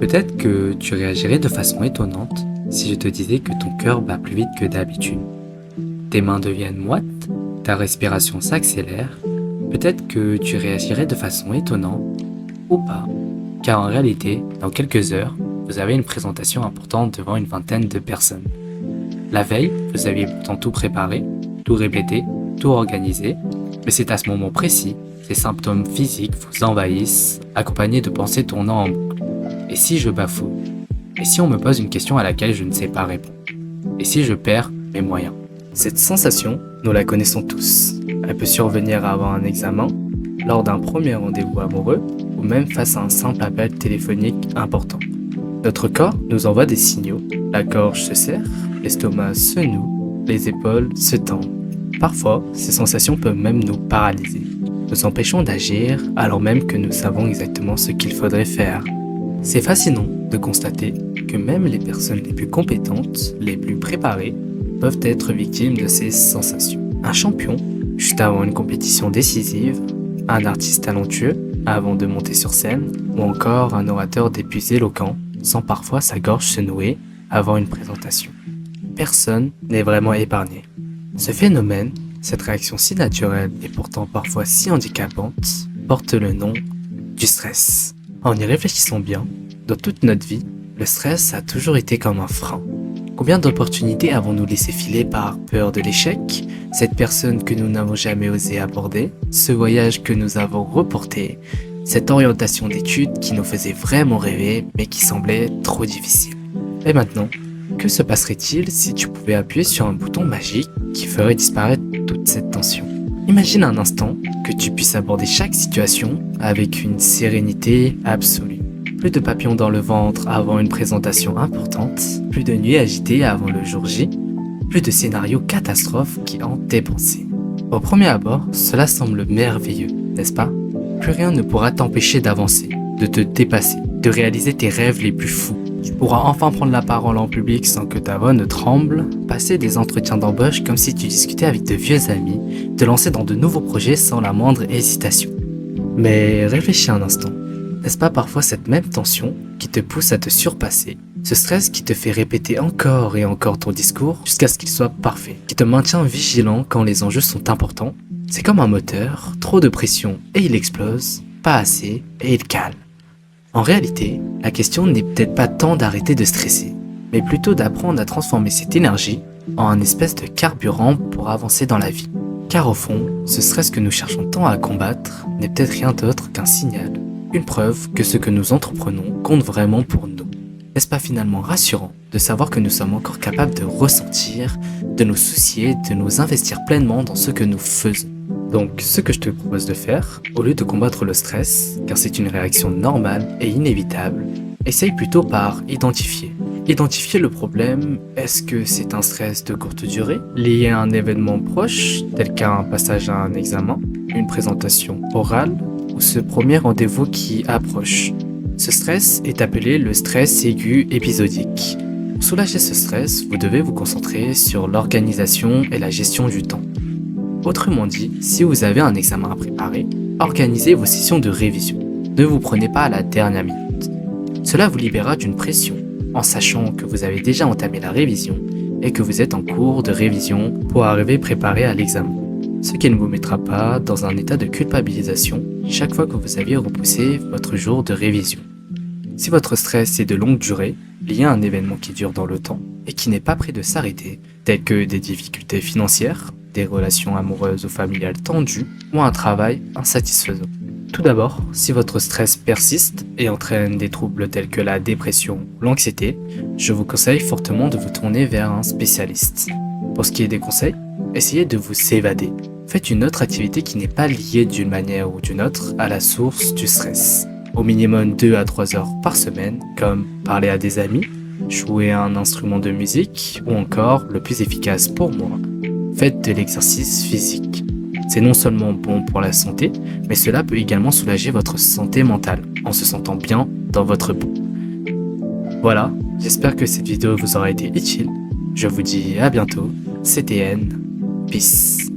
Peut-être que tu réagirais de façon étonnante si je te disais que ton cœur bat plus vite que d'habitude. Tes mains deviennent moites, ta respiration s'accélère. Peut-être que tu réagirais de façon étonnante ou pas, car en réalité, dans quelques heures, vous avez une présentation importante devant une vingtaine de personnes. La veille, vous aviez pourtant tout préparé, tout répété, tout organisé, mais c'est à ce moment précis, ces symptômes physiques vous envahissent, accompagnés de pensées tournant en boucle. Et si je bafoue? Et si on me pose une question à laquelle je ne sais pas répondre? Et si je perds mes moyens? Cette sensation, nous la connaissons tous. Elle peut survenir avant un examen, lors d'un premier rendez-vous amoureux, ou même face à un simple appel téléphonique important. Notre corps nous envoie des signaux. La gorge se serre, l'estomac se noue, les épaules se tendent. Parfois, ces sensations peuvent même nous paralyser, nous empêchant d'agir alors même que nous savons exactement ce qu'il faudrait faire. C'est fascinant de constater que même les personnes les plus compétentes, les plus préparées, peuvent être victimes de ces sensations. Un champion, juste avant une compétition décisive, un artiste talentueux, avant de monter sur scène, ou encore un orateur des plus éloquents, sent parfois sa gorge se nouer avant une présentation. Personne n'est vraiment épargné. Ce phénomène, cette réaction si naturelle et pourtant parfois si handicapante, porte le nom du stress. En y réfléchissant bien, dans toute notre vie, le stress a toujours été comme un frein. Combien d'opportunités avons-nous laissé filer par peur de l'échec, cette personne que nous n'avons jamais osé aborder, ce voyage que nous avons reporté, cette orientation d'études qui nous faisait vraiment rêver mais qui semblait trop difficile. Et maintenant, que se passerait-il si tu pouvais appuyer sur un bouton magique qui ferait disparaître toute cette tension? Imagine un instant que tu puisses aborder chaque situation avec une sérénité absolue. Plus de papillons dans le ventre avant une présentation importante, plus de nuits agitées avant le jour J, plus de scénarios catastrophes qui hantent tes pensées. Au premier abord, cela semble merveilleux, n'est-ce pas? Plus rien ne pourra t'empêcher d'avancer, de te dépasser, de réaliser tes rêves les plus fous. Tu pourras enfin prendre la parole en public sans que ta voix ne tremble, passer des entretiens d'embauche comme si tu discutais avec de vieux amis, te lancer dans de nouveaux projets sans la moindre hésitation. Mais réfléchis un instant. N'est-ce pas parfois cette même tension qui te pousse à te surpasser, ce stress qui te fait répéter encore et encore ton discours jusqu'à ce qu'il soit parfait, qui te maintient vigilant quand les enjeux sont importants? C'est comme un moteur, trop de pression et il explose, pas assez et il cale. En réalité, la question n'est peut-être pas tant d'arrêter de stresser, mais plutôt d'apprendre à transformer cette énergie en un espèce de carburant pour avancer dans la vie. Car au fond, ce stress que nous cherchons tant à combattre n'est peut-être rien d'autre qu'un signal, une preuve que ce que nous entreprenons compte vraiment pour nous. N'est-ce pas finalement rassurant de savoir que nous sommes encore capables de ressentir, de nous soucier, de nous investir pleinement dans ce que nous faisons? Donc, ce que je te propose de faire, au lieu de combattre le stress, car c'est une réaction normale et inévitable, essaye plutôt par identifier. Identifier le problème, est-ce que c'est un stress de courte durée, lié à un événement proche, tel qu'un passage à un examen, une présentation orale, ou ce premier rendez-vous qui approche? Ce stress est appelé le stress aigu épisodique. Pour soulager ce stress, vous devez vous concentrer sur l'organisation et la gestion du temps. Autrement dit, si vous avez un examen à préparer, organisez vos sessions de révision. Ne vous prenez pas à la dernière minute. Cela vous libérera d'une pression, en sachant que vous avez déjà entamé la révision et que vous êtes en cours de révision pour arriver préparé à l'examen. Ce qui ne vous mettra pas dans un état de culpabilisation chaque fois que vous aviez repoussé votre jour de révision. Si votre stress est de longue durée, lié à un événement qui dure dans le temps et qui n'est pas prêt de s'arrêter, tel que des difficultés financières, des relations amoureuses ou familiales tendues ou un travail insatisfaisant. Tout d'abord, si votre stress persiste et entraîne des troubles tels que la dépression ou l'anxiété, je vous conseille fortement de vous tourner vers un spécialiste. Pour ce qui est des conseils, essayez de vous évader. Faites une autre activité qui n'est pas liée d'une manière ou d'une autre à la source du stress. Au minimum 2 à 3 heures par semaine, comme parler à des amis, jouer un instrument de musique ou encore, le plus efficace pour moi, faites de l'exercice physique. C'est non seulement bon pour la santé, mais cela peut également soulager votre santé mentale, en se sentant bien dans votre peau. Voilà, j'espère que cette vidéo vous aura été utile. Je vous dis à bientôt, c'était N, peace.